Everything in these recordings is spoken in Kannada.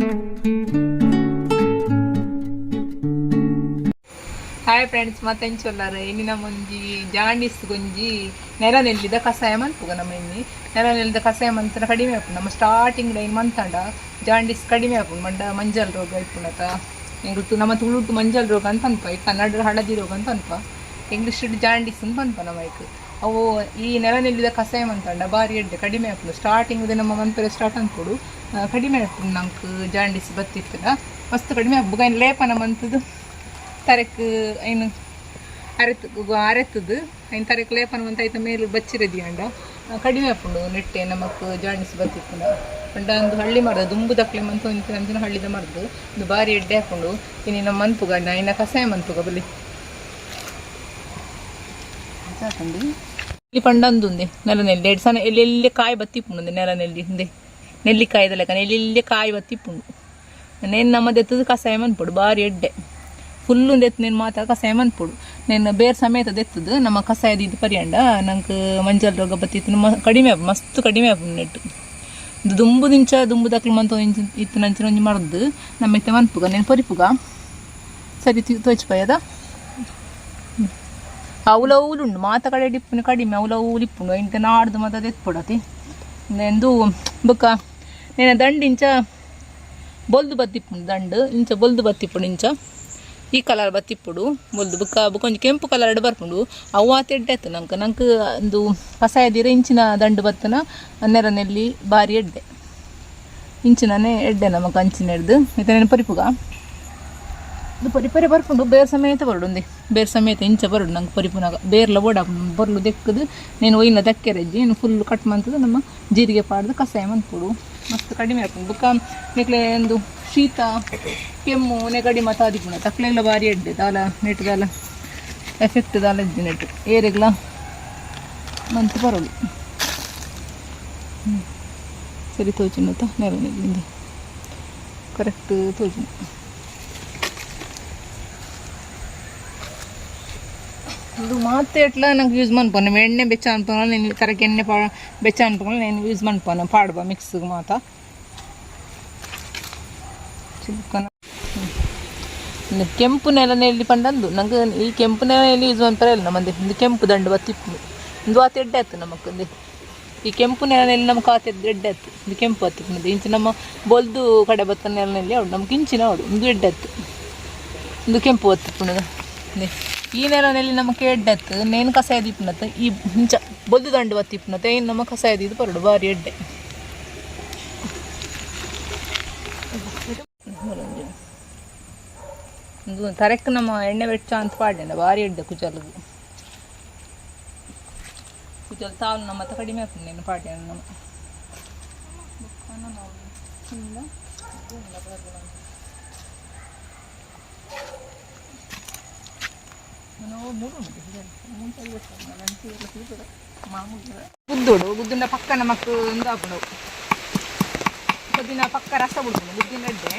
ಹಾಯ್ ಫ್ರೆಂಡ್ಸ್, ಮತ್ತೆಂಚೊಲ್ಲಾರ ಎನ್ನಿನ ಮುಂಜಿ ಜಾಂಡೀಸ್ ಗೊಂಜಿ ನೆಲ ನೆಲ್ಲಿದ ಕಷಾಯ ಮನ್ಪುಗ ನಮ್ಮ ಎಣ್ಣಿ ನೆಲ ನೆಲ್ಲಿದ ಕಷಾಯ ಮಂತ್ರ ಕಡಿಮೆ ಆಪುಂಡು. ನಮ್ಮ ಸ್ಟಾರ್ಟಿಂಗ್ ಲೈನ್ ಮಂತಂಡ ಜಾಂಡೀಸ್ ಕಡಿಮೆ ಆಪುಂಡು. ಮಂಡ ಮಂಜಲ್ ರೋಗ ಇಪ್ಪುಂಡತ ಎಂಗುತ್ತು ನಮ್ಮ ತುಳುಟು ಮಂಜಲ್ ರೋಗ ಅಂತ ಅನ್ಪ, ಈ ಕನ್ನಡ ಹಳದಿ ರೋಗ ಅಂತ ಅನ್ಪ, ಇಂಗ್ಲೀಷ್ ಜಾಂಡೀಸ್ ಅಂತ ಅನ್ಪ ನಮ್ಮ ಐಕ್. ಅವು ಈ ನೆಲ ನೆಲ್ಲಿದ ಕಷಾಯ ಮಂತಂಡ ಬಾರಿ ಎಡ್ಡೆ ಕಡಿಮೆ ಆಪುಂಡು. ಸ್ಟಾರ್ಟಿಂಗ್ ನಮ್ಮ ಮಂತ್ರ ಸ್ಟಾರ್ಟ್ ಅನ್ಕೊಡು ಕಡಿಮೆ ಆಪುಂಡು. ನಂಗೆ ಜಾಂಡೀಸ್ ಬತ್ತಿತ್ತಲ್ಲ ಮಸ್ತ್ ಕಡಿಮೆ ಆಪುಗ. ಇನ್ನು ಲೇಪನ ಮಂತದ್ದು ತರಕ್ಕೆ ಏನು ಅರೆತ್ತದು ಐನು ತರಕ್ಕೆ ಲೇಪನ ಅಂತ ಆಯ್ತು ಮೇಲೆ ಬಚ್ಚಿರದಿ ಅಂಡ ಕಡಿಮೆ ಆಪುಂಡು. ನೆಟ್ಟೆ ನಮಕ್ ಜಾಂಡೀಸ್ ಬರ್ತಿತ್ತು ಅಂಡ ಒಂದು ಹಳ್ಳಿ ಮರದ ದುಂಬು ದಕ್ಲೆ ಮಂತು ಅಂಚಿನ ಹಳ್ಳಿದ ಮರದು ಒಂದು ಬಾರಿ ಎಡ್ಡೆ ಹಾಕೊಂಡು ಇನ್ನು ನಮ್ಮ ಮಂತುಗ ಇನ್ನ ಕಷಾಯ ಮಂತುಗ ಬಲಿ ಸಾಕಂಡು ಇಲ್ಲಿ ಪಂಡಂದುಂದೆ ನೆಲ ನೆಲ್ಲಿ ಎರಡು ಸಣ್ಣ ಎಲ್ಲೆಲ್ಲಿ ಕಾಯಿ ಬತ್ತಿಪ್ಪುಂಡು. ನೆಲ ನೆಲ್ಲಿ ಹಿಂದೆ ನೆಲ್ಲಿಕಾಯ್ದ ಲೆಕ್ಕ ಎಲ್ಲೆಲ್ಲಿ ಕಾಯಿ ಬತ್ತಿಪ್ಪುಂಡು. ನೇನು ನಮ್ಮದೆತ್ತದು ಕಷಾಯ ಮನ್ಪುಡು ಬಾರಿ ಎಡ್ಡೆ ಫುಲ್ಲು ಎತ್ತು ನೀನು ಮಾತಾಡ ಕಷಾಯ ಮನ್ಪುಡು. నేను ಬೇರೆ ಸಮೇತ ಎತ್ತದು ನಮ್ಮ ಕಷಾಯದ ಇದು ಪರಿಯಂಡ ನಂಗೆ ಮಂಜಲ್ ರೋಗ ಬತ್ತಿತ್ತು ಕಡಿಮೆ ಆಪು ಮಸ್ತ್ ಕಡಿಮೆ ಆಪು ನೆಟ್ಟು ಇದು ದುಂಬು ದಕ್ಲು ಮಂತ ಇತ್ತು ನಂಚಿನ ಒಂಜಿ ಮರದ್ದು ನಮ್ಮ ಇತ್ತೆ ಮನ್ಪುಗ నేను ಪರಿಪುಗ ಸರಿ ತೋಚಿಪಾಯದ ಅವಲವುಲುಂಡು ಮಾತ ಕಡೆ ಡಿಪ್ಪುನು ಕಡಿಮೆ ಅವಲವುಲು ಇಪ್ಪುಂಡು ಇಂತ ನಾಡ್ದು ಮತದ ಎತ್ಪುಡತಿ ಎಂದು ಬುಕ್ಕ నేను ದಂಡು ಇಂಚ ಬೊಲ್ದು ಬತ್ತಿಪ್ಪುಂಡು. ದಂಡು ಇಂಚ ಬೊಲ್ದು ಬತ್ತಿಪ್ಪುಂಡು ಇಂಚ ಈ ಕಲರ್ ಬತ್ತಿಪ್ಪುಡು ಬೊಲ್ದು ಬುಕ್ಕ ಒಂಜಿ ಕೆಂಪು ಕಲರ್ ಬರ್ಪುಂಡು. ಅವು ಎಡ್ಡೆ ಆಯ್ತು ನಂಗೆ ಒಂದು ಕಷಾಯದಿರ ಇಂಚಿನ ದಂಡು ಬತ್ತನ ನೆರ ನೆಲ್ಲಿ ಬಾರಿ ಎಡ್ಡೆ ಇಂಚಿನೇ ಎಡ್ಡೆ ನಮಗೆ ಅಂಚಿನ ಹಿಡ್ದು ಮತ್ತೆ ನಾನು ಪರಿಪುಗ ಇದು ಪರಿಪರಿ ಬರ್ಪುಂಡು. ಬೇರೆ ಸಮೇತ ಬರಡು ಒಂದೇ ಬೇರೆ ಸಮೇತ ಇಂಚ ಬರಡು ನಂಗೆ ಪರಿಪುನಾಗ ಬೇರ್ಲ ಓಡ ಬರ್ಲು ದೆಕ್ಕದು నేను ಒಯ್ನ ದಕ್ಕೆರಜ್ಜಿ ಇನ್ನು ಫುಲ್ ಕಟ್ ಮಂತದ್ದು ನಮ್ಮ ಜೀರಿಗೆ ಪಾಡ್ದು ಕಷಾಯ ಮಂತ್ಪುಡು ಮಸ್ತ್ ಕಡಿಮೆ ಆಪುಂಡು. ಬುಕ್ಕ ನೆಕ್ಲೆ ಒಂದು ಶೀತ ಕೆಮ್ಮು ನೆಗಡಿ ಮತ್ತು ಆದಿಪುಣ ತಕ್ಲೆಲ್ಲ ಬಾರಿ ಎಡ್ಡೆ ದಾಲ ನೆಟ್ಟು ದಾಲ ಎಫೆಕ್ಟ್ ದಾಲ ಇದ್ದೆ ನೆಟ್ಟು ಏರೆಗ್ಲ ಮಂತ್ ಬರೋದು ಸರಿ ತೋಚಿನತ್ತ ನೆಲ ನೆಲ್ಲಿಂದ ಕರೆಕ್ಟ್ ತೋಚಿನ ಇದು ಮತ್ತೆ ಎಟ್ಲ ನಂಗೆ ಯೂಸ್ ಮನ್ಪೋನ ಎಣ್ಣೆ ಬೆಚ್ಚ ಅನ್ಪೋನ ನೀನು ಕರೆಕ್ಟ್ ಎಣ್ಣೆ ಬೆಚ್ಚ ಅನ್ಪೋನ నేను ಯೂಸ್ ಮನ್ಪೋನ ಪಾಡ್ಬ ಮಿಕ್ಸ್ಗೆ ಮಾತ ಕೆಂಪು ನೆಲ ನೆಲ್ಲಿ ಪಂಡಂದು ನಂಗೆ ಈ ಕೆಂಪು ನೆಲೆಯಲ್ಲಿ ಯೂಸ್ ಮಾಡ್ತಾರಲ್ಲ ನಮ್ಮಂದೆ ಒಂದು ಕೆಂಪು ದಂಡು ಬತ್ತಿಪ್ಪು ಒಂದು ಆತ ಎಡ್ಡೆ ಆಯ್ತು ನಮಕ್ಕಂದೆ ಈ ಕೆಂಪು ನೆಲೆಯಲ್ಲಿ ನಮ್ಮ ಕಾತೆ ಎಡ್ಡೆ ಆಯ್ತು ಒಂದು ಕೆಂಪು ಹತ್ತಿಪ್ಪುನದು ಇಂಚು ನಮ್ಮ ಬೊಲ್ದು ಕಡೆ ಬತ್ತ ನೆಲನಲ್ಲಿ ಅವಳು ನಮ್ಗೆ ಇಂಚಿನ ಅವಳು ಒಂದು ಎಡ್ಡೆ ಆಯ್ತು ಒಂದು ಕೆಂಪು ಹತ್ತಿಪ್ಪುನದು ಈ ನೆಲನಲ್ಲಿ ನಮಗೆ ಎಡ್ಡೆ ಆಯ್ತು ನೇನು ಕಷಾಯ ದೀಪನತ್ತ ಈ ಇಂಚ ಬೊಲ್ದು ದಂಡು ಬತ್ತಿಪ್ಪುನತ್ತೆ ಏನು ನಮ್ಮ ಕಷಾಯ ದೀದು ಬರಡು ಬಾರಿ ಎಡ್ಡೆ ಒಂದು ತರಕ್ಕೆ ನಮ್ಮ ಎಣ್ಣೆ ಬೆಚ್ಚ ಅಂತ ಪಾಡ್ಯಂಡ ಬಾರಿ ಎಡ್ಡೆ ಕುಚಲದು ತಾವು ನಮ್ಮ ಮತ್ತೆ ಕಡಿಮೆ ಹಾಕೊಂಡು ನೀನು ಪಾಡ್ಯ ನಮ್ಮ ಗುದ್ದುಂಡ ಪಕ್ಕ ನಮಕ್ ಒಂದು ಹಾಕೊಂಡು ಗುದ್ದಿನ ಪಕ್ಕ ರಸ ಬಿಡ್ಕೊಂಡು ಗುದ್ದಿನ ಎಡ್ಡೆ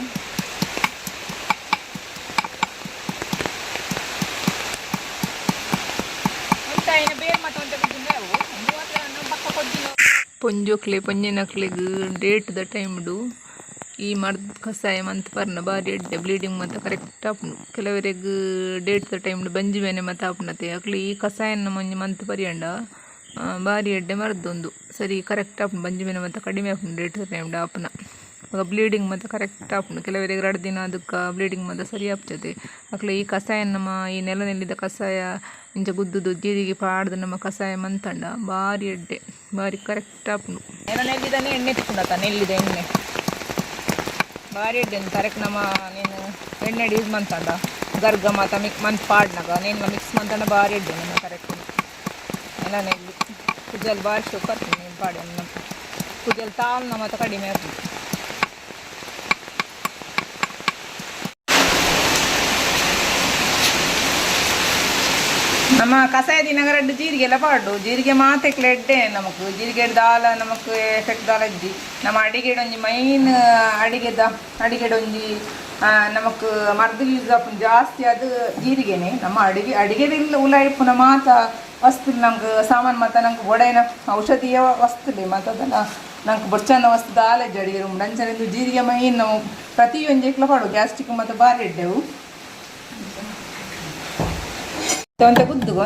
ಪೊಂಜೋಕ್ಲೆ ಪೊಂಜಿನಕ್ಲೆಗ್ ಡೇಟ್ ದ ಟೈಮ್ಡು ಈ ಮರ್ದ ಕಷಾಯ ಮಂತ್ ಪರ್ನ ಬಾರಿ ಎಡ್ಡೆ ಬ್ಲೀಡಿಂಗ್ ಮತ್ತು ಕರೆಕ್ಟ್ ಆಪುಂಡು. ಕೆಲವರಿಗೆ ಡೇಟ್ ದ ಟೈಮ್ಡು ಬಂಜಿ ಬೇನೆ ಮತ್ತು ಆಪುನತೆ ಅಕ್ಲಿ ಈ ಕಷಾಯನ ಮಂಜಿ ಮಂತ್ ಪರಿಯಂಡ ಬಾರಿ ಎಡ್ಡೆ ಮರ್ದೊಂದು ಸರಿ ಕರೆಕ್ಟ್ ಆಪುಂಡು. ಬಂಜಿ ಬೇನೆ ಮತ್ತು ಕಡಿಮೆ ಆಪುಂಡು ಡೇಟ್ ದ ಟೈಮ್ಡು ಆಪುನ ಇವಾಗ ಬ್ಲೀಡಿಂಗ್ ಮತ್ತು ಕರೆಕ್ಟ್ ಆಪುಂಡು. ಕೆಲವರಿಗೆ 2 ದಿನ ಅದಕ್ಕೆ ಬ್ಲೀಡಿಂಗ್ ಮತ್ತು ಸರಿ ಆಪ್ತದೆ ಅಕ್ಲೆ ಈ ಕಷಾಯ ನಮ್ಮ ಈ ನೆಲ ನೆಲ್ಲಿದ ಕಷಾಯ ಇಂಚ ಗುದ್ದುದು ಜೀರಿಗೆ ಪಾಡ್ದು ನಮ್ಮ ಕಷಾಯ ಮಂತಂಡ ಬಾರಿ ಎಡ್ಡೆ ಬಾರಿ ಕರೆಕ್ಟ್ ಆಪುಂಡು. ನೆಲ ನೆಲ್ಲಿದನೇ ಎಣ್ಣೆ ಎತ್ಕೊಂಡತ್ತ ನೆಲ್ಲಿದ ಎಣ್ಣೆ ಬಾರಿ ಎಡ್ಡೆ ಕರೆಕ್ಟ್ ನಮ್ಮ ನೀನು ಎಣ್ಣೆ ಯೂಸ್ ಮಂತಂಡ ಗರ್ಗ ಮತ್ತು ಮಂತ್ ಪಾಡ್ನಾಗ ನೇನು ಮಿಕ್ಸ್ ಮಂತಂಡ ಬಾರಿ ಎಡ್ಡೆ ನಮ್ಮ ಕರೆಕ್ಟ್ ನೆಲ ನೆಲ್ಲಿ ಕುಜಲ್ ಬಾರಿ ಶೋಕ್ ಬರ್ತೀನಿ ನೀನು ಪಾಡಿ ನಮ್ಮ ಕುಜಲ್ ತಾಲ್ನ ಮತ್ತು ಕಡಿಮೆ ಆಗ್ತದೆ. ನಮ್ಮ ಕಷಾಯ ದಿನಗರಡ್ಡು ಜೀರಿಗೆ ಎಲ್ಲ ಪಾಡು ಜೀರಿಗೆ ಮಾತೆಕ್ಲೆ ಎಡ್ಡೆ ನಮಕ್ ಜೀರಿಗೆ ದಾಲ ನಮಕ್ ಎಫೆಕ್ಟ್ ದಾಲ ಇದ್ದಿ ನಮ್ಮ ಅಡಿಗೆಡೊಂಜಿ ಮೈನ್ ಅಡಿಗೆಡೊಂಜಿ ನಮಕ್ ಮರ್ದು ಯೂಸ್ ಆಪುಂಡು ಜಾಸ್ತಿ ಅದು ಜೀರಿಗೆನೆ. ನಮ್ಮ ಅಡಿಗೆದಿಲ್ಲ ಉಲಾಯಿಪುನ ಮಾತ ವಸ್ತು ನಂಗೆ ಸಾಮಾನು ಮತ್ತು ನಂಗೆ ಒಡೆಯನ ಔಷಧೀಯ ವಸ್ತುಲೆ ಮತ್ತು ಅದನ್ನು ನಂಗೆ ಬೊಚ್ಚನ ವಸ್ತು ದಾಲ ಅಡಿಗೆ ರೂಮ್ ನಂಚನೆಂದು ಜೀರಿಗೆ ಮೈನ್ ನಾವು ಪ್ರತಿ ಒಂಜೆಕ್ಲ ಪಾಡು ಗ್ಯಾಸ್ಟ್ರಿಕ್ ಮತ್ತು ಬಾರಿ ಇಡ್ಡೆವು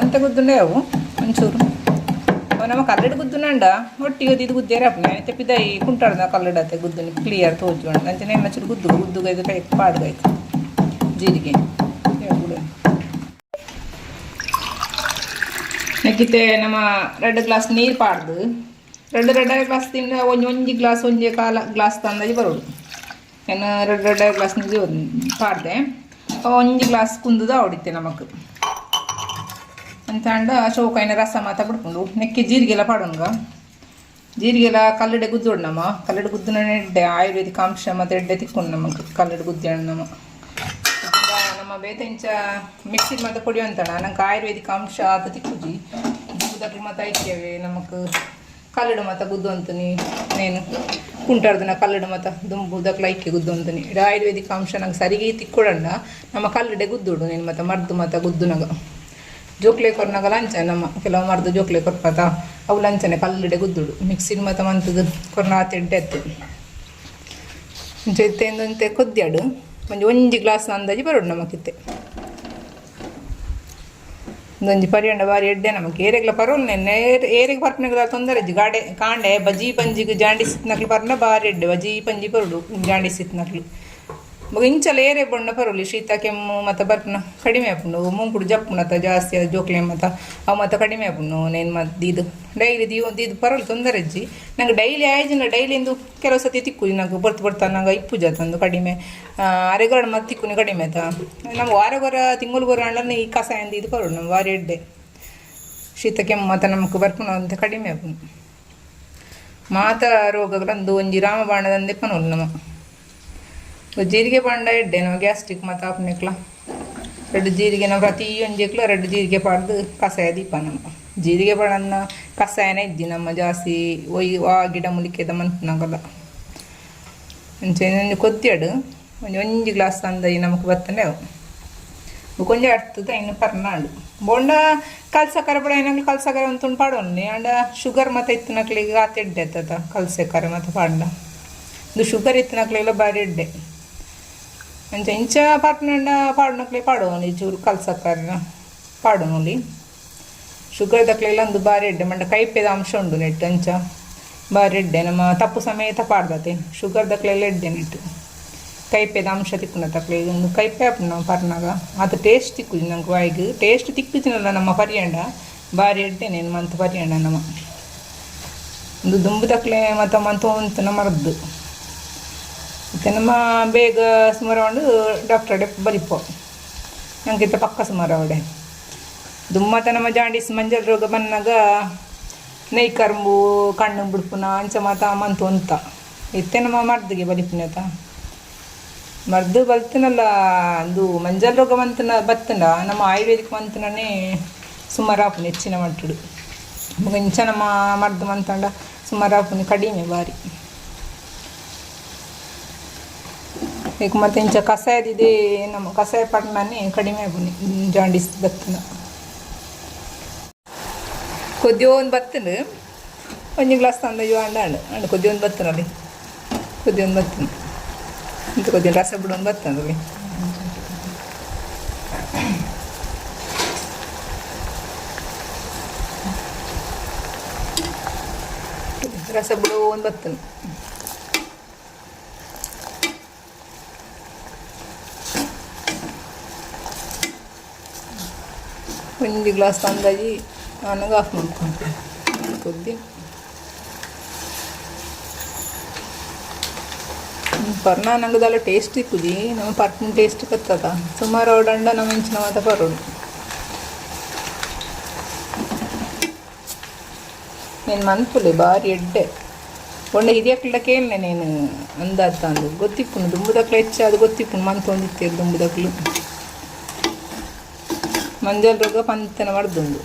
ಅಂತ ಗುದ್ದುಂಡೆ ಅವು ಒಂಚೂರು ನಮ್ಮ ಕಲ್ಲಡ್ ಗುದ್ದುನಂಡ ಒಟ್ಟಿಗೆ ಇದು ಗುದ್ದೇರ ಅಪ್ಪನೆ ತೆಪ್ಪಿದಾಯಿ ಕುಂಟಾಡ್ದ ಕಲ್ಲಡತ್ತೆ ಗುದ್ದುನಿ ಕ್ಲಿಯರ್ ತೋಜೋಣ ಅಂಚನೆ ಮಚ್ಚರು ಗುದ್ದುಗೈದು ಕೈ ಪಾಡ್ಗಾಯ್ತು ಜೀರಿಗೆ ನೆಕ್ಕಿತ್ತೆ ನಮ್ಮ 2 ಗ್ಲಾಸ್ ನೀರು ಪಾಡ್ದು 2 ಗ್ಲಾಸ್ ತಿಂದ ಒಂಜಿ ಗ್ಲಾಸ್ ಒಂಜೆ ಕಾಲ ಗ್ಲಾಸ್ ತಂದಾಜಿ ಬರೋಡು ನಾನು 2 ಗ್ಲಾಸ್ ನೀರು ಪಾಡ್ದೆ 1 ಗ್ಲಾಸ್ ಕುಂದದ ಹೊಡಿತೆ ನಮಕ್ ಅಂತಂಡ ಶೋಕಾಯಿನ ರಸ ಮಾತ ಬಿಡ್ಕೊಂಡು ನೆಕ್ಕಿ ಜೀರಿಗೆಲ್ಲ ಪಾಡೋನ್ಗ ಜೀರಿಗೆಲ್ಲ ಕಲ್ಲಡೆ ಗುದ್ದೋಡು ನಮ್ಮ ಕಲ್ಲಡೆ ಗುದ್ದನ ಎಡ್ಡೆ ಆಯುರ್ವೇದಿಕ ಅಂಶ ಮತ್ತು ಎಡ್ಡೆ ತಿಕ್ಕೊಂಡು ನಮಗೆ ಕಲ್ಲಡೆ ಗುದ್ದಿ ನಮ್ಮ ನಮ್ಮ ಬೇತೆಂಚ ಮಿಕ್ಸಿಗೆ ಮತ್ತೆ ಕೊಡಿ ಅಂತಣ ನಂಗೆ ಆಯುರ್ವೇದಿಕ ಅಂಶ ಅದು ತಿಕ್ಕುಜಿ ಗುದ್ದಕ್ಕೆ ಮತ್ತೆ ಐಕ್ಯವೇ ನಮಗೆ ಕಲ್ಲಡು ಮತ್ತು ಗುದ್ದು ಅಂತೀನಿ ನೇನು ಕುಂಟಾಡ್ದನ ಕಲ್ಲಡು ಮತ್ತು ದುಂಬುದಕ್ಕೆ ಐಕ್ಯ ಗುದ್ದು ಅಂತೀನಿ ಇದು ಆಯುರ್ವೇದಿಕ ಅಂಶ ನಂಗೆ ಸರಿಗೆ ತಿಕ್ಕೊಡಂಡ ನಮ್ಮ ಕಲ್ಲಡೆ ಗುದ್ದೋಡು ನೀನು ಮತ್ತು ಮರ್ದು ಮತ್ತು ಗುದ್ದುನಾಗ ಜೋಕ್ಲೆ ಕೊರ್ನಾಗ ಲಂಚ ನಮ್ಮ ಕೆಲವು ಮರ್ದು ಜೋಕ್ಲೆ ಕೊರ್ಪತ ಅವು ಲಂಚನೆ ಕಲ್ಲಡೆ ಗುದ್ದುಡು ಮಿಕ್ಸಿನ ಮತ್ತು ಮಂತದ್ದು ಕೊರ್ನ ಆತೆಡ್ಡೆ ಎತ್ತು ಜೊತೆಂದಂತೆ ಕೊದ್ಯಾಡು ಒಂಜಿ ಗ್ಲಾಸ್ ಅಂದಾಜಿ ಬರೋಡು ನಮಕಿತ್ತೆ ಒಂದೊಂಜಿ ಪರಿಯಂಡ ಬಾರಿ ಎಡ್ಡೆ ನಮಗೆ ಏರೆಗ್ಲ ಪರೋಲ್ ನೆನ್ನೆ ಏರೆಗೆ ಪರ್ಪನೆಗ್ಲ ತೊಂದರೆ ಗಾಡೆ ಕಾಂಡೆ ಬಜಿ ಪಂಜಿಗೆ ಜಾಂಡಿಸಿತ್ನಕ್ಲು ಪರ್ನ ಬಾರಿ ಎಡ್ಡೆ ಬಜಿ ಪಂಜಿ ಬರೋಡು ಜಾಂಡಿಸಿತ್ನಕ್ಲು ಮಗ ಇಂಚಲ ಏರೆ ಬಣ್ಣ ಪರೋಲಿ ಶೀತ ಕೆಮ್ಮು ಮತ್ತು ಬರ್ಪನ ಕಡಿಮೆ ಆಪುಂಡು ಮುಂಕುಡು ಜಪ್ಪುನತ್ತ ಜಾಸ್ತಿ ಅದು ಜೋಕ್ಲೆ ಮತ್ತು ಅವು ಮತ್ತು ಕಡಿಮೆ ಆಪುಂಡು ನೇನು ಮತ್ತು ಇದು ಡೈಲಿ ಇದು ಪರೋಲಿ ತೊಂದರೆ ಅಜ್ಜಿ ನಂಗೆ ಡೈಲಿ ಆಯ್ಜಿನ ಡೈಲಿಂದು ಕೆಲವು ಸತಿ ತಿಕ್ಕು ನಂಗೆ ಬರ್ತಾ ನಂಗೆ ಇಪ್ಪು ಜಾತಂದು ಕಡಿಮೆ ಅರೆಗರಡು ಮತ್ತು ತಿಕ್ಕುನಿ ಕಡಿಮೆ ಆಯ್ತಾ ನಮ್ಗೆ ವಾರಗೊರ ತಿಂಗಳುಗೊರ ಅಣ್ಣ ಈ ಕಸಾಯಂದು ಇದು ಪರೋಡು ನಮ್ಗೆ ವಾರ ಎಡ್ಡೆ ಶೀತ ಕೆಮ್ಮು ಮತ್ತು ನಮ್ಗೆ ಬರ್ಪುನ ಅಂತ ಕಡಿಮೆ ಆಪುಂಡು ಮಾತ ರೋಗಗಳಂದು ಒಂಜಿ ರಾಮಬಾಣದಂದೆ ಪನೋಲು ನಮ್ಮ ಜೀರಿಗೆ ಬಾಂಡ ಎಡ್ಡೆ ನಾವು ಗ್ಯಾಸ್ಟ್ರಿಕ್ ಮತ್ತು ಆಪ್ನೆಕ್ಲ 2 ಜೀರಿಗೆ ನಾವು ಪ್ರತಿ ಒಂಜೆಕ್ಲ 2 ಜೀರಿಗೆ ಪಾಡ್ದು ಕಷಾಯ ದೀಪ ನಮ್ಮ ಜೀರಿಗೆ ಬಾಣನ ಕಷಾಯನೇ ಇದ್ದಿ ನಮ್ಮ ಜಾಸ್ತಿ ಆ ಗಿಡ ಮುಲಿಕೆದ ಮಂತ್ನಾಗಲ್ಲ ಒಂಚೆ ಕೊದ್ದಿಯಾಡು ಒಂಜಿ ಗ್ಲಾಸ್ ತಂದೈ ನಮಗೆ ಬರ್ತನೆ ಅವು ಕೊಂಚ ಅಡ್ತದ ಇನ್ನು ಪರ್ನಾಡು ಬೋಂಡ ಕಲ್ಸಕರ ಬಡ ಏನಾಗಲಿ ಕಲ್ಸಕರ ಅಂತುಂಡು ಪಾಡೋನಿ ಅಂಡ ಶುಗರ್ ಮತ್ತು ಇತ್ತಿನಕ್ಲಿಗೆ ಆತ ಎಡ್ಡೆ ಆಯ್ತದ ಕಲ್ಸಕರ ಮತ್ತು ಪಾಂಡ ಇದು ಶುಗರ್ ಇತ್ತಿನಕ್ಲೆಲ್ಲ ಬಾರಿ ಎಡ್ಡೆ ಅಂಚ ಇಂಚ ಪಾಡ್ನಂಡ ಪಾಡ್ನಕ್ಲೆ ಪಾಡೋನಿ ಚೂರು ಕಲ್ಸಕ್ಕರ ಪಾಡೋನಲ್ಲಿ ಶುಗರ್ ದಕ್ಲೆಲ್ಲ ಒಂದು ಬಾರಿ ಎಡ್ಡೆ ಮಂಡ ಕೈಪೇದ ಅಂಶ ಉಂಡು ನೆಟ್ಟು ಅಂಚ ಬಾರಿ ಎಡ್ಡೆ ನಮ್ಮ ತಪ್ಪು ಸಮೇತ ಪಾಡ್ದತೆ ಶುಗರ್ ದಕ್ಲೆಲ್ಲ ಎಡ್ಡೆ ನೆಟ್ಟು ಕೈಪೇದ ಅಂಶ ತಿಕ್ಕುನ ತಕ್ಲೆ ಒಂದು ಕೈಪೆ ಆಪು ನಾವು ಪರ್ನಾಗ ಅದು ಟೇಸ್ಟ್ ತಿಕ್ಕುದು ನಂಗೆ ವಾಯಿಗೆ ಟೇಸ್ಟ್ ತಿಕ್ಕುತ್ತಿನಲ್ಲ ನಮ್ಮ ಪರಿಯಂಡ ಬಾರಿ ಎಡ್ಡೆ ನೇನು ಮಂತ್ ಪರಿಯಂಡ ನಮ್ಮ ಒಂದು ದುಂಬು ತಕ್ಲೆ ಮತ್ತು ಮಂತು ಅಂತ ಮರದ್ದು ಮತ್ತು ನಮ್ಮ ಬೇಗ ಸುಮಾರು ಒಂದು ಡಾಕ್ಟರ್ ಬಲಿಪೋ ನಂಗೆ ಪಕ್ಕ ಸುಮಾರು ಅವಡೆ ದುಮ್ಮತ್ತ ನಮ್ಮ ಜಾಂಡೀಸ್ ಮಂಜಲ್ ರೋಗ ಬಂದಾಗ ನೈ ಕರ್ಮು ಕಣ್ಣು ಬಿಡ್ಪುನ ಅಂಚ ಮಾತ ಮಂತು ಅಂತ ಇತ್ತೆ ನಮ್ಮ ಮರ್ದಿಗೆ ಬಲಿಪುನತ ಮರ್ದು ಬಲ್ತನಲ್ಲ ಅದು ಮಂಜಲ್ ರೋಗ ಮಂತನ ಬತ್ತಂಡ ನಮ್ಮ ಆಯುರ್ವೇದಿಕ್ ಮಂತನೇ ಸುಮಾರು ಆಪುನ ಹೆಚ್ಚಿನ ಮಟ್ಟಡು ಮಗ ಇಂಚ ನಮ್ಮ ಮರ್ದು ಮಂತಂಡ ಸುಮಾರು ಆಪುನಿ ಕಡಿಮೆ ಬಾರಿ ಈಗ ಮತ್ತೆ ಇಂಚ ಕಷಾಯದಿದೆ ನಮ್ಮ ಕಷಾಯ ಪಟ್ನೇ ಕಡಿಮೆ ಆಗುನಿ ಜಾಂಡೀಸ್ ಬತ್ತನ ಕೊದ್ದಿ ಒಂದು ಬತ್ತನು ಒಂಜಿ ಗ್ಲಾಸ್ ತಂದಯ್ಯೋ ಅಂಡ ಕೊದ್ದಿ ಒಂದು ಬತ್ತನಲ್ಲಿ ಕೊದ್ದಿ ಒಂದು ಬತ್ತನು ಇಂತ ಕೊದ್ದಿ ರಸ ಬಿಡು ಒಂದು ಬತ್ತನಲ್ಲಿ ರಸ ಬಿಡು ಒಂದು ಬತ್ತನು ಒಂಜಿ ಗ್ಲಾಸ್ ತಂದಾಜಿ ನನಗೆ ಆಫ್ ಮಾಡ್ಕೊಂಡು ಕೊದ್ದಿ ಪರ್ನ ನಂಗದಲ್ಲ ಟೇಸ್ಟ್ ಇಕ್ಕುದಿ ನಮ್ಮ ಪರ್ನ ಟೇಸ್ಟ್ ಕತ್ತದ ಸುಮಾರು ಅವಡಂಡ ನಮ್ಮ ಇಂಚಿನ ಮಾತ ಪರೋಡು ನೀನು ಮನ್ಪುಲೆ ಬಾರಿ ಎಡ್ಡೆ ಒಳ್ಳೆ ಹಿರಿಯಕ್ಲ ಕೇಳನೆ ನೀನು ಅಂದಾತ ಅಂದು ಗೊತ್ತಿಪ್ಪುನು ದುಂಬುದಕ್ಲ ಹೆಚ್ಚು ಅದು ಗೊತ್ತಿಪ್ಪುನು ಮಂತ್ ಒಂದಿತ್ತೇರು ದುಂಬುದಕ್ಲು ಮಂಜಲ್ ರೋಗ ಪಂತನ ಮರ್ದುಂಡು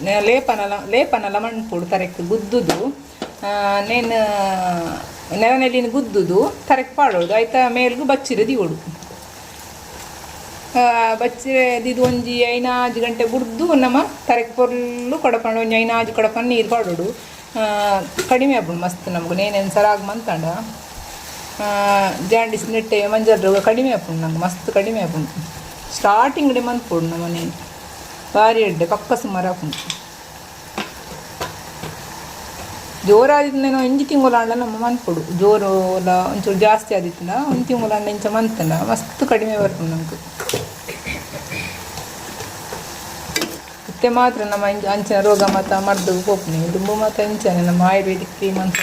ಲೇಪನಲ ಮಣ್ಪುಡು ತರಕ್ಕೆ ಗುದ್ದುದು ನೇನು ನೆಲನೆಲ್ಲಿನ ಗುದ್ದುದು ತರಕ್ಕೆ ಪಾಡೋದು ಆಯ್ತಾ ಮೇಲ್ಗೂ ಬಚ್ಚಿರೆ ದಿಗೋಡು ಬಚ್ಚಿರೆ ದಿದು ಒಂಜಿ 5 ಗಂಟೆ ಬುಡ್ದು ನಮ್ಮ ತರಕ್ಕೆ ಪೊರ್ಲು ಕೊಡಪಂಡು ಒಂಜಿ 5 ಕೊಡಪಂಡು ನೀರು ಪಾಡೋಡು ಕಡಿಮೆ ಆಗ್ಬಿಡು ಮಸ್ತ್ ನಮ್ಗೆ ನೇನೇನು ಸರಾಗ ಮಂತಂಡ ಜಾಂಡಿಸ್ ನೆಟ್ಟೆ ಮಂಜಲ್ ರೋಗ ಕಡಿಮೆ ಆಪುಂಡು ನಂಗೆ ಮಸ್ತ್ ಕಡಿಮೆ ಆಪುಂಡು ಸ್ಟಾರ್ಟಿಂಗ್ ಡೇ ಮನ್ಪುಡು ನಮ್ಮ ಮನೆ ಭಾರಿ ಎಡ್ಡೆ ಪಕ್ಕ ಸುಮಾರು ಆಪುಂಡು ಜೋರಾದಿತ್ತು ನಾನು ಒಂಜಿ ತಿಂಗಳು ನಮ್ಮ ಮನ್ಪುಡು ಜೋರು ಎಲ್ಲ ಒಂಚೂರು ಜಾಸ್ತಿ ಆದಿತ್ತಂಡ ಒಂದು ತಿಂಗಳು ಇಂಚ ಮಂತಂಡ ಮಸ್ತ್ ಕಡಿಮೆ ಬರ್ಪುಂಡು ನಂಗೆ ಮತ್ತೆ ಮಾತ್ರ ನಮ್ಮ ಅಂಚಿನ ರೋಗ ಮಾತ ಮರ್ದು ಹೋಗ್ನಿ ದುಂಬು ಮಾತ ಇಂಚನೆ ನಮ್ಮ ಆಯುರ್ವೇದಿಕ್ ಕ್ರೀಮ್ ಅಂತ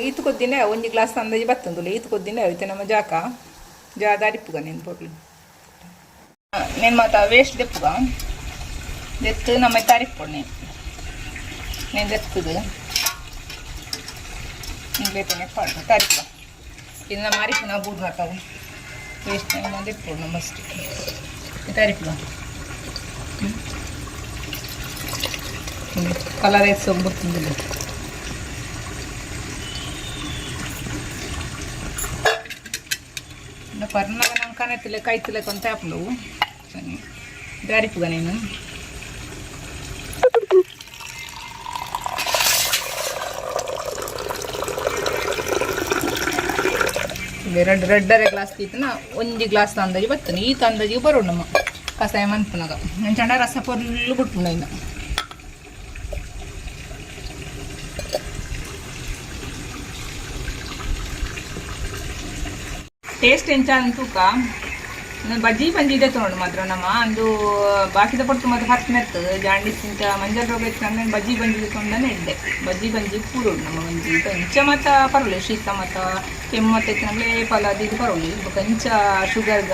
ಈತ ಕೊದ್ದಿನ ಒಂಜಿ ಗ್ಲಾಸ್ ಅಂದಾಜಿ ಬತ್ತಂದುಲ್ಲ ಈತ ಕೊದ್ದಿನ ಐತೆ ನಮ್ಮ ಜಾ ದಾರಿಪ್ಪುಗ ನೀನು ಪೊಡ್ಲು నేను మాత వేస్ట్ తెప్పుగా తెత్తు నమ్మ తరిప్పొడి నేను తెత్తదు ఇంకైతేనే పడు తరిప్ప ఇది నా మరిపు నా గూడు మాతావు వేస్ట్ నేను తెప్పుడు నా మస్ట్ తరిప్పుగా కలర్ వేసి సొబ్బుతుంది ಪರ್ನಾಗ ನಮ್ಮ ಕನೆತ್ತಲೆ ಕೈತಲೆ ಕೊಂತ ಹಾಪುಂಡವು ದಾರಿಪುಗ ನೀನು రెడ్డరే గ్లాస్ తీసిన ಒಂಜಿ ಗ್ಲಾಸ್ ಅಂದಾಜಿ ಬರ್ತನೆ ಈತ ಅಂದಾಜಿಗೆ ಬರೋಡು ನಮ್ಮ ಕಷಾಯ ಮನ್ಪುನಾಗ ನಾನು ಚಂಡ ರಸ ಪೊರ್ಲು ಬಿಟ್ಪುಂಡ ಇನ್ನು ಟೇಸ್ಟ್ ಎಂಚ ಅಂತೂಕ ಬಜ್ಜಿ ಪಂಜಿ ಇದೆ ತೊಗೊಂಡು ಮಾತ್ರ ನಮ್ಮ ಅಂದು ಬಾಕಿದ ಪಟ್ಟು ಮತ್ತೆ ಹತ್ತನೆತ್ತದು ಜಾಂಡಿಸ್ ಇಂಚ ಮಂಜಲ್ ರೋಗ ಇತ್ತು ಅಂದ್ರೆ ಬಜ್ಜಿ ಪಂಜಿ ತೊಗೊಂಡನೇ ಇದ್ದೆ ಬಜ್ಜಿ ಪಂಜಿ ಪೂರೋಡು ನಮ್ಮ ಮಂಜಿ ಇಂಚ ಮತ್ತ ಪರವಲಿ ಶೀತ ಮತ್ತು ಕೆಮ್ಮು ಮತ್ತೆ ಇತ್ತಂದ್ರೆ ಪಲಾದಿ ಇದು ಪರವಲಿ ಇಂಚ ಶುಗರ್ಗ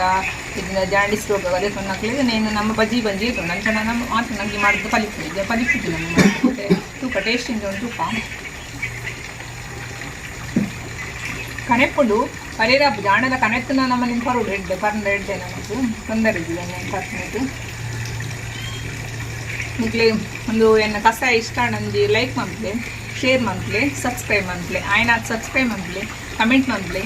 ಇದನ್ನ ಜಾಂಡಿಸ್ ರೋಗ ಅದೇ ತೊಗೊಂಡಾಕ್ಲಿಗೆ నేను ನಮ್ಮ ಬಜ್ಜಿ ಪಂಜಿ ತೊಗೊಂಡು ಅಂಚ ನಾನು ಮಾತ್ರ ನನಗೆ ಮಾಡಿದ್ದು ಪಲಿಪಿದ್ದು ನಮ್ಮ ತೂಕ ಟೇಸ್ಟಿಂದ ಒಂದು ತೂಕ ಕನೆಪ್ಪುಡು ಪರಿರಾಪು ಜಾಣದ ಕನೆತ್ತನ ನಮ್ಮ ನಿಮ್ಮ ಪರೋಡು ಎಡ್ಡೆ ಪರ್ನ ಎಡ್ಡೆ ನಮಗೂ ತೊಂದರೆ ಇದ್ದಿಲ್ಲ ನಾನು ಪರ್ನದು ನಿಕ್ಲೆ ಒಂದು ಎನ್ನ ಕಷಾಯ ಇಷ್ಟ ನಂಜಿ ಲೈಕ್ ಮಂತ್ಲೆ ಶೇರ್ ಮಂತ್ಲೆ ಸಬ್ಸ್ಕ್ರೈಬ್ ಮಂತ್ಲೆ ಆಯ್ನ ಸಬ್ಸ್ಕ್ರೈಬ್ ಮಂತ್ಲೆ ಕಮೆಂಟ್ ಮಂತ್ಲೆ